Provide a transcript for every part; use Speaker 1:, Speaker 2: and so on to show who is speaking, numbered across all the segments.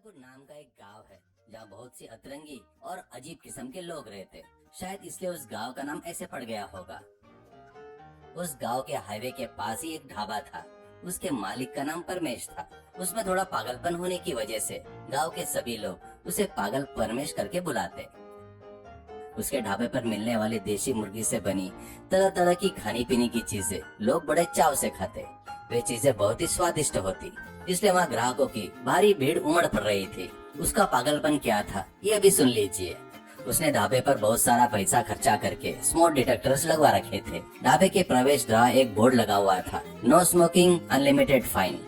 Speaker 1: सीतापुर नाम का एक गांव है जहाँ बहुत सी अतरंगी और अजीब किस्म के लोग रहते। शायद इसलिए उस गांव का नाम ऐसे पड़ गया होगा। उस गांव के हाईवे के पास ही एक ढाबा था। उसके मालिक का नाम परमेश था। उसमें थोड़ा पागलपन होने की वजह से गांव के सभी लोग उसे पागल परमेश करके बुलाते। उसके ढाबे पर मिलने वाली देसी मुर्गी से बनी तरह तरह की खाने पीने की चीजें लोग बड़े चाव से खाते। वे चीजें बहुत ही स्वादिष्ट होती, इसलिए वहाँ ग्राहकों की भारी भीड़ उमड़ पड़ रही थी। उसका पागलपन क्या था ये भी सुन लीजिए। उसने ढाबे पर बहुत सारा पैसा खर्चा करके स्मोक डिटेक्टर्स लगवा रखे थे। ढाबे के प्रवेश द्वार एक बोर्ड लगा हुआ था, नो स्मोकिंग अनलिमिटेड फाइन।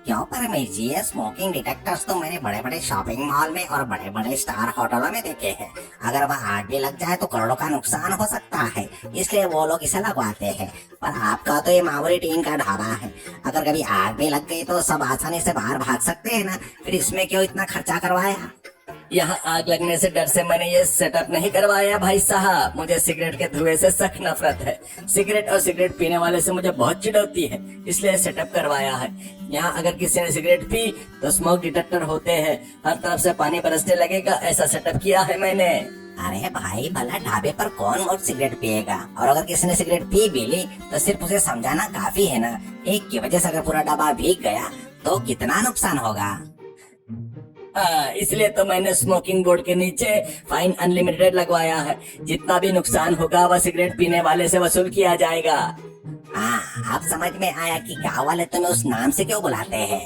Speaker 2: क्यों परमेश जी, ये स्मोकिंग डिटेक्टर्स तो मैंने बड़े बड़े शॉपिंग मॉल में और बड़े बड़े स्टार होटलों में देखे हैं। अगर वह आग भी लग जाए तो करोड़ों का नुकसान हो सकता है, इसलिए वो लोग इसे लगवाते हैं। पर आपका तो ये मामूली टीन का ढाबा है, अगर कभी आग भी लग गई तो सब आसानी से बाहर भाग सकते हैं ना, फिर इसमें क्यों इतना खर्चा करवाया?
Speaker 1: यहाँ आग लगने से डर से मैंने ये सेटअप नहीं करवाया भाई साहब। मुझे सिगरेट के धुएं से सख्त नफरत है। सिगरेट और सिगरेट पीने वाले से मुझे बहुत चिढ़ होती है, इसलिए सेटअप करवाया है। यहाँ अगर किसी ने सिगरेट पी तो स्मोक डिटेक्टर होते हैं, हर तरफ से पानी बरसने लगेगा। ऐसा सेटअप किया है मैंने।
Speaker 2: अरे भाई, भला ढाबे पर कौन लोग सिगरेट पिएगा? और अगर किसी ने सिगरेट पी भी ली तो सिर्फ उसे समझाना काफी है ना। एक की वजह से अगर पूरा ढाबा भीग गया तो कितना नुकसान होगा।
Speaker 1: इसलिए तो मैंने स्मोकिंग बोर्ड के नीचे फाइन अनलिमिटेड लगवाया है। जितना भी नुकसान होगा वह सिगरेट पीने वाले से वसूल किया जाएगा।
Speaker 2: अब समझ में आया कि गाँव वाले तुम्हें उस नाम से क्यों बुलाते हैं।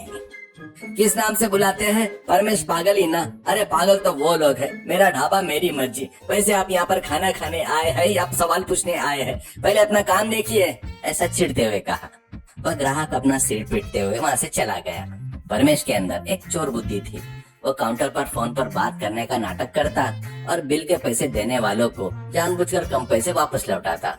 Speaker 1: किस नाम से बुलाते हैं? परमेश पागल ही ना। अरे पागल तो वो लोग हैं, मेरा ढाबा मेरी मर्जी। वैसे आप यहाँ पर खाना खाने आए हैं या आप सवाल पूछने आए हैं? पहले अपना काम देखिए, ऐसा चिढ़ते हुए कहा। वह ग्राहक अपना सिर पीटते हुए वहाँ से चला गया। परमेश के अंदर एक चोर बुद्धि थी। वो काउंटर पर फोन पर बात करने का नाटक करता और बिल के पैसे देने वालों को जानबूझकर कम पैसे वापस लौटाता।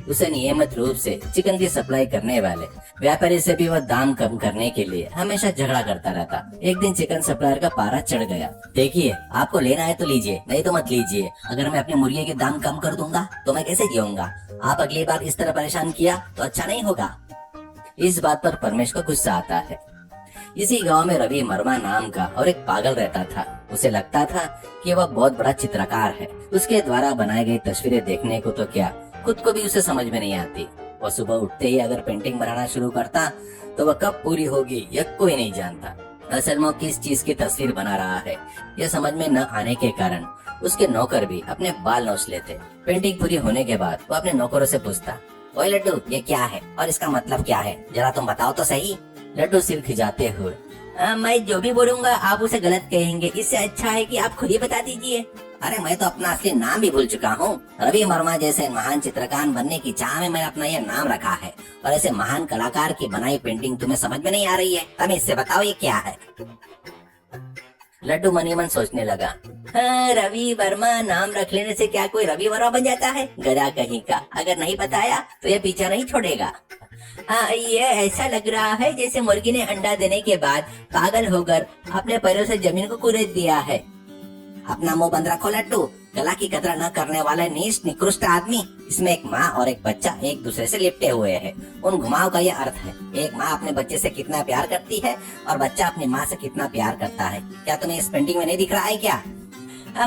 Speaker 1: उसे नियमित रूप से चिकन की सप्लाई करने वाले व्यापारी से भी वह दाम कम करने के लिए हमेशा झगड़ा करता रहता। एक दिन चिकन सप्लायर का पारा चढ़ गया। देखिए, आपको लेना है तो लीजिए, नहीं तो मत लीजिए। अगर मैं अपनी मुर्गी के दाम कम कर दूंगा तो मैं कैसे जीऊंगा? आप अगली बार इस तरह परेशान किया तो अच्छा नहीं होगा। इस बात पर परमेश को गुस्सा आता है। इसी गांव में रवि वर्मा नाम का और एक पागल रहता था। उसे लगता था कि वह बहुत बड़ा चित्रकार है। उसके द्वारा बनाई गई तस्वीरें देखने को तो क्या, खुद को भी उसे समझ में नहीं आती। वह सुबह उठते ही अगर पेंटिंग बनाना शुरू करता तो वह कब पूरी होगी यह कोई नहीं जानता। असल में किस चीज की तस्वीर बना रहा है यह समझ में न आने के कारण उसके नौकर भी अपने बाल नोच लेते। पेंटिंग पूरी होने के बाद वह अपने नौकरों से पूछता,
Speaker 2: ओए लड्डू, ये क्या है और इसका मतलब क्या है? जरा तुम बताओ तो सही।
Speaker 1: लड्डू सिर खिजाते हुए,
Speaker 2: मैं जो भी बोलूंगा आप उसे गलत कहेंगे, इससे अच्छा है कि आप खुद ही बता दीजिए। अरे मैं तो अपना असली नाम भी भूल चुका हूँ। रवि वर्मा जैसे महान चित्रकार बनने की चाह में मैंने अपना यह नाम रखा है। और ऐसे महान कलाकार की बनाई पेंटिंग तुम्हें समझ में नहीं आ रही है? अब इससे बताओ ये क्या है।
Speaker 1: लड्डू मनी मन सोचने लगा,
Speaker 2: रवि वर्मा नाम रख लेने से क्या कोई रवि वर्मा बन जाता है? गधा कहीं का। अगर नहीं बताया तो ये पीछा नहीं छोड़ेगा। ये ऐसा लग रहा है जैसे मुर्गी ने अंडा देने के बाद पागल होकर अपने पैरों से जमीन को कुरेद दिया है। अपना मुंह बंद रखो लड्डू। कला की कदर न करने वाले नीच निकृष्ट आदमी। इसमें एक माँ और एक बच्चा एक दूसरे से लिपटे हुए हैं। उन घुमाव का यह अर्थ है, एक माँ अपने बच्चे से कितना प्यार करती है और बच्चा अपनी माँ से कितना प्यार करता है। क्या तुम्हें इस पेंटिंग में नहीं दिख रहा है क्या?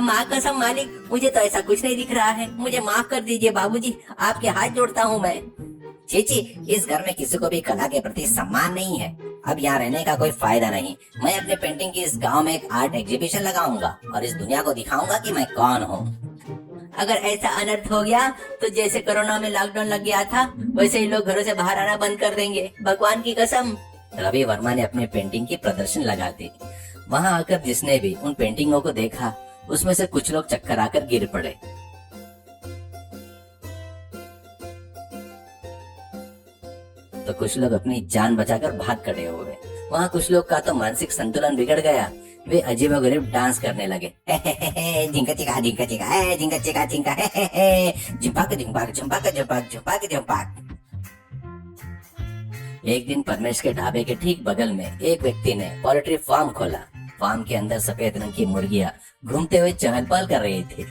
Speaker 2: माँ कसम मालिक, मुझे तो ऐसा कुछ नहीं दिख रहा है। मुझे माफ कर दीजिए बाबूजी, आपके हाथ जोड़ता हूँ मैं। चीची, इस घर में किसी को भी कला के प्रति सम्मान नहीं है। अब यहाँ रहने का कोई फायदा नहीं। मैं अपने पेंटिंग की इस गांव में एक आर्ट एग्जीबिशन लगाऊंगा और इस दुनिया को दिखाऊंगा कि मैं कौन हूँ। अगर ऐसा अनर्थ हो गया तो जैसे कोरोना में लॉकडाउन लग गया था वैसे ही लोग घरों से बाहर आना बंद कर देंगे, भगवान की कसम।
Speaker 1: रवि वर्मा ने अपनी पेंटिंग की प्रदर्शन लगा दी। वहाँ आकर जिसने भी उन पेंटिंगों को देखा उसमें से कुछ लोग चक्कर आकर गिर पड़े। तो कुछ लोग अपनी जान बचाकर भाग खड़े हो गए। वहाँ कुछ लोग का तो मानसिक संतुलन बिगड़ गया। वे अजीबोगरीब डांस करने लगे।
Speaker 2: झिंका चिका झिंका चिका झिंका चिका झिंका झुंपाक झुंपाक झुंपाक झुंपाक झुंपाक झुंपाक।
Speaker 1: एक दिन परमेश के ढाबे के ठीक बगल में एक व्यक्ति ने पोल्ट्री फार्म खोला। फार्म के अंदर सफेद रंग की मुर्गियां घूमते हुए चहल पहल कर रही थी।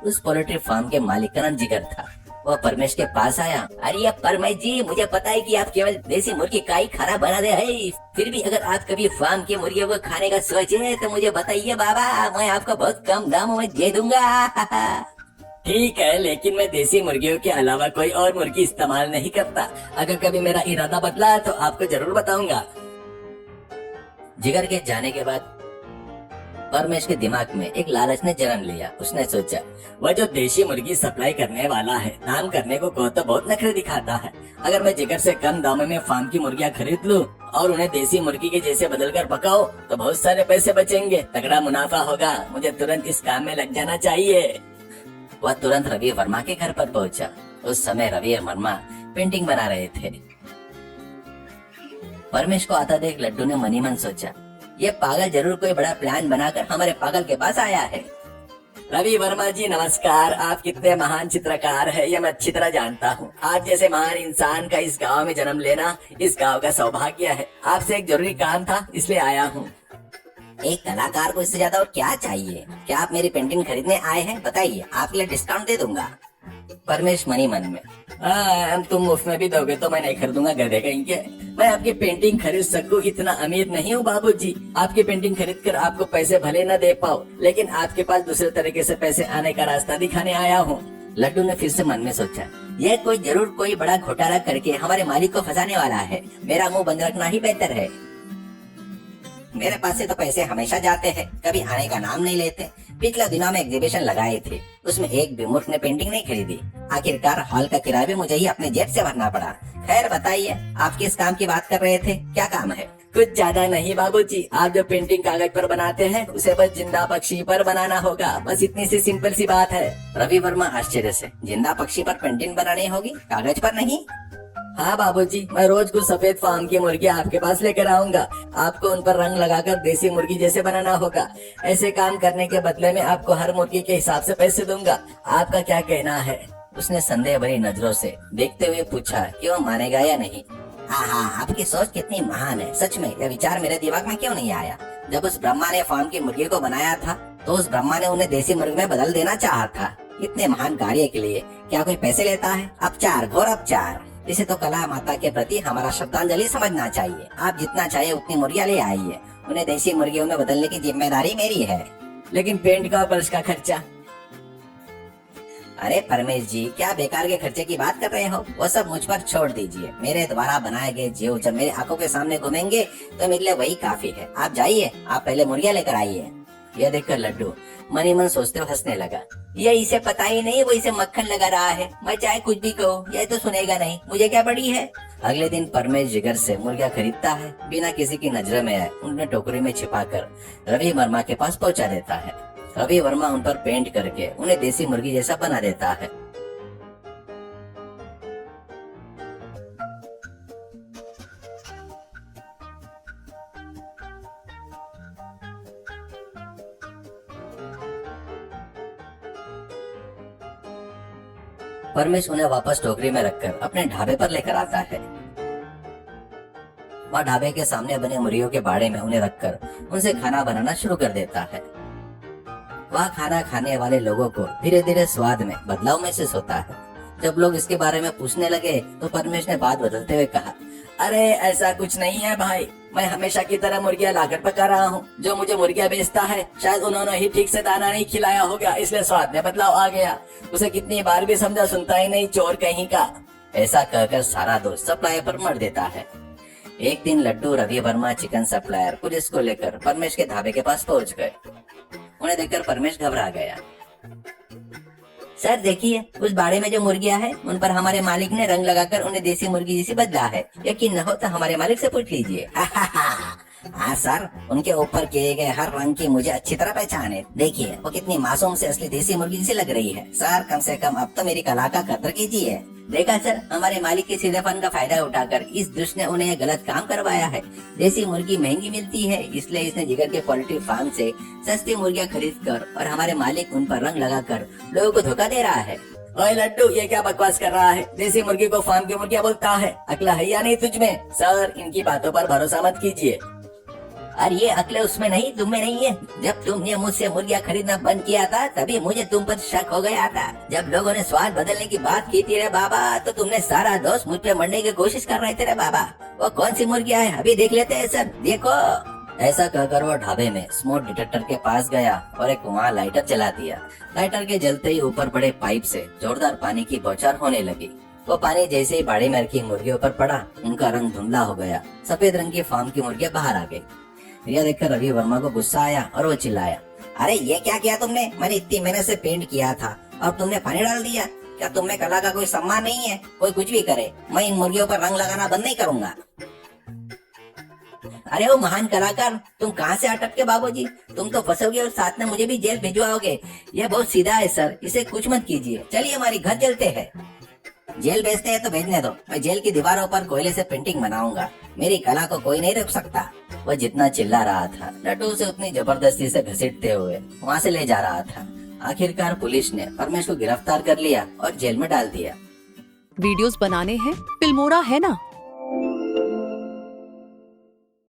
Speaker 1: उस पोल्ट्री फार्म के मालिक का नाम जिगर था।
Speaker 2: वो परमेश के पास आया। अरे ये परमेश जी, मुझे पता है कि आप केवल देसी मुर्गी का ही खाना बना रहे हैं, फिर भी अगर आप कभी फार्म के मुर्गियों को खाने का सोचे तो मुझे बताइए बाबा, मैं आपको बहुत कम दामों में दे दूंगा।
Speaker 1: ठीक है, लेकिन मैं देसी मुर्गियों के अलावा कोई और मुर्गी इस्तेमाल नहीं करता। अगर कभी मेरा इरादा बदला तो आपको जरूर बताऊंगा।
Speaker 2: जिगर के जाने के बाद परमेश के दिमाग में एक लालच ने जन्म लिया। उसने सोचा,
Speaker 1: वह जो देशी मुर्गी सप्लाई करने वाला है, दाम करने को तो बहुत नखरे दिखाता है। अगर मैं जिगर से कम दामों में फार्म की मुर्गियां खरीद लूं और उन्हें देसी मुर्गी के जैसे बदलकर पकाओ तो बहुत सारे पैसे बचेंगे, तगड़ा मुनाफा होगा। मुझे तुरंत इस काम में लग जाना चाहिए।
Speaker 2: वह तुरंत रवि वर्मा के घर पर पहुंचा। उस समय रवि वर्मा पेंटिंग बना रहे थे। परमेश को आता देख लड्डू ने मनी मन सोचा, ये पागल जरूर कोई बड़ा प्लान बनाकर हमारे पागल के पास आया है।
Speaker 1: रवि वर्मा जी नमस्कार। आप कितने महान चित्रकार हैं ये मैं अच्छी तरह जानता हूँ। आप जैसे महान इंसान का इस गांव में जन्म लेना इस गांव का सौभाग्य है। आपसे एक जरूरी काम था, इसलिए आया हूँ।
Speaker 2: एक कलाकार को इससे ज्यादा और क्या चाहिए? क्या आप मेरी पेंटिंग खरीदने आए हैं? बताइए, आपके लिए डिस्काउंट दे दूंगा। परमेश मनी मन में,
Speaker 1: तुम मुफ्त में भी दोगे तो मैं नहीं खरीदूंगा, गधे कहीं के। मैं आपकी पेंटिंग खरीद सकूं इतना अमीर नहीं हूँ बाबूजी। आपकी पेंटिंग खरीद कर आपको पैसे भले न दे पाओ, लेकिन आपके पास दूसरे तरीके से पैसे आने का रास्ता दिखाने आया हूँ।
Speaker 2: लड्डू ने फिर से मन में सोचा, यह कोई जरूर कोई बड़ा घोटाला करके हमारे मालिक को फंसाने वाला है। मेरा मुंह बंद रखना ही बेहतर है। मेरे पास से तो पैसे हमेशा जाते हैं, कभी आने का नाम नहीं लेते। पिछले दिनों में एग्जीबिशन लगाए थे, उसमें एक भी मूर्ख ने पेंटिंग नहीं खरीदी। आखिरकार हॉल का किराया भी मुझे ही अपने जेब से भरना पड़ा। खैर बताइए, आप किस काम की बात कर रहे थे? क्या काम है?
Speaker 1: कुछ ज्यादा नहीं बाबूजी। आप जो पेंटिंग कागज पर बनाते हैं उसे बस जिंदा पक्षी पर बनाना होगा, बस इतनी सी सिंपल सी बात है।
Speaker 2: रवि वर्मा आश्चर्य से, जिंदा पक्षी पर पेंटिंग बनानी होगी, कागज पर नहीं?
Speaker 1: हाँ बाबूजी, मैं रोज कुछ सफेद फार्म की मुर्गी आपके पास लेकर आऊंगा। आपको उन पर रंग लगाकर देसी मुर्गी जैसे बनाना होगा। ऐसे काम करने के बदले में आपको हर मुर्गी के हिसाब से पैसे दूंगा। आपका क्या कहना है?
Speaker 2: उसने संदेह भरी नजरों से देखते हुए पूछा कि वो मानेगा या नहीं। हाँ, आपकी सोच कितनी महान है। सच में यह विचार मेरे दिमाग में क्यों नहीं आया? जब उस ब्रह्मा ने फार्म की मुर्गी को बनाया था तो उस ब्रह्मा ने उन्हें देसी मुर्गी में बदल देना चाहा था। इतने महान कार्य के लिए क्या कोई पैसे लेता है? अपचार, घोर अपचार। इसे तो कला माता के प्रति हमारा श्रद्धांजलि समझना चाहिए। आप जितना चाहे उतनी मुर्गियाँ ले आइए, उन्हें देसी मुर्गियों में बदलने की जिम्मेदारी मेरी है।
Speaker 1: लेकिन पेंट का और ब्रश का खर्चा?
Speaker 2: अरे परमेश जी, क्या बेकार के खर्चे की बात कर रहे हो? वो सब मुझ पर छोड़ दीजिए। मेरे द्वारा बनाए गए जीव जब मेरी आंखों के सामने घूमेंगे तो मेरे लिए वही काफी है। आप जाइए, आप पहले मुर्गियाँ लेकर आइए। यह देखकर लड्डू मनी मन सोचते हुए हंसने लगा। ये इसे पता ही नहीं वो इसे मक्खन लगा रहा है। मैं चाहे कुछ भी कहूँ यह तो सुनेगा नहीं, मुझे क्या पड़ी है। अगले दिन परमेश जिगर से मुर्गियाँ खरीदता है, बिना किसी की नजर में आए उन्हें टोकरी में छिपाकर रवि वर्मा के पास पहुँचा देता है। रवि वर्मा उन पर पेंट करके उन्हें देसी मुर्गी जैसा बना देता है। परमेश उन्हें वापस टोकरी में रखकर अपने ढाबे पर लेकर आता है। वह ढाबे के सामने बने मुर्गियों के बाड़े में उन्हें रखकर उनसे खाना बनाना शुरू कर देता है। वह खाना खाने वाले लोगों को धीरे धीरे स्वाद में बदलाव महसूस होता है। जब लोग इसके बारे में पूछने लगे तो परमेश ने बात बदलते हुए कहा,
Speaker 1: अरे ऐसा कुछ नहीं है भाई, मैं हमेशा की तरह मुर्गियाँ लाकर पका रहा हूँ। जो मुझे मुर्गियाँ बेचता है शायद उन्होंने ही ठीक से दाना नहीं खिलाया होगा, इसलिए स्वाद में बदलाव आ गया। उसे कितनी बार भी समझा, सुनता ही नहीं, चोर कहीं का।
Speaker 2: ऐसा कहकर सारा दोष सप्लायर पर मर देता है। एक दिन Laddu, Ravi Varma, chicken supplier police को लेकर परमेश के ढाबे के पास पहुँच गए। उन्हें देखकर परमेश घबरा गया। सर देखिए, उस बाड़े में जो मुर्गियां हैं उन पर हमारे मालिक ने रंग लगाकर उन्हें देसी मुर्गी जैसी बदला है। यकीन न हो तो हमारे मालिक से पूछ लीजिए। हाँ सर, उनके ऊपर किए गए हर रंग की मुझे अच्छी तरह पहचान है। देखिए वो कितनी मासूम से असली देसी मुर्गी जैसी लग रही है। सर कम से कम अब तो मेरी कला का कदर कीजिए। देखा सर, हमारे मालिक के सीधेपन का फायदा उठाकर इस दुष्ट ने उन्हें गलत काम करवाया है। देसी मुर्गी महंगी मिलती है, इसलिए इसने जिगर के पोल्ट्री फार्म से सस्ती मुर्गियां खरीद कर और हमारे मालिक उन पर रंग लगाकर लोगों को धोखा दे रहा है।
Speaker 1: ओए लड्डू, ये क्या बकवास कर रहा है? देसी मुर्गी को फार्म की मुर्गियाँ बोलता है? अकल है या नहीं तुझ में? सर इनकी बातों पर भरोसा मत कीजिए।
Speaker 2: और ये अकले उसमें नहीं, तुम में नहीं है। जब तुमने मुझसे मुर्गियाँ खरीदना बंद किया था तभी मुझे तुम पर शक हो गया था। जब लोगों ने स्वाद बदलने की बात की थी रे बाबा, तो तुमने सारा दोस्त मुझ पे मरने की कोशिश कर रहे थे रे बाबा। वो कौन सी मुर्गियाँ है अभी देख लेते हैं सर, देखो।
Speaker 1: ऐसा कहकर वो ढाबे में स्मोक डिटेक्टर के पास गया और एक वहाँ लाइटर जला दिया। लाइटर के जलते ही ऊपर बड़े पाइप से जोरदार पानी की बौछार होने लगी। वो पानी जैसे ही बाड़ी में रखी मुर्गियों पर पड़ा, उनका रंग धुंधला हो गया। सफेद रंग की फार्म की मुर्गियां बाहर आ गई। यह देखकर रवि वर्मा को गुस्सा आया और वो चिल्लाया,
Speaker 2: अरे ये क्या किया तुमने? मैंने इतनी मेहनत से पेंट किया था और तुमने पानी डाल दिया। क्या तुम में कला का कोई सम्मान नहीं है? कोई कुछ भी करे, मैं इन मुर्गियों पर रंग लगाना बंद नहीं करूंगा। अरे वो महान कलाकार, तुम कहाँ से अटक के बाबूजी? तुम तो फंसोगे और साथ में मुझे भी जेल भिजवाओगे। ये बहुत सीधा है सर, इसे कुछ मत कीजिए। चलिए हमारी घर चलते हैं। जेल भेजते हैं तो भेजने दो, मैं जेल की दीवारों पर कोयले से पेंटिंग बनाऊंगा। मेरी कला को कोई नहीं रोक सकता।
Speaker 1: वह जितना चिल्ला रहा था, नटू उसे उतनी जबरदस्ती से घसीटते हुए वहाँ से ले जा रहा था। आखिरकार पुलिस ने परमेश को गिरफ्तार कर लिया और जेल में डाल दिया।
Speaker 3: वीडियोस बनाने हैं फिल्मोरा है ना।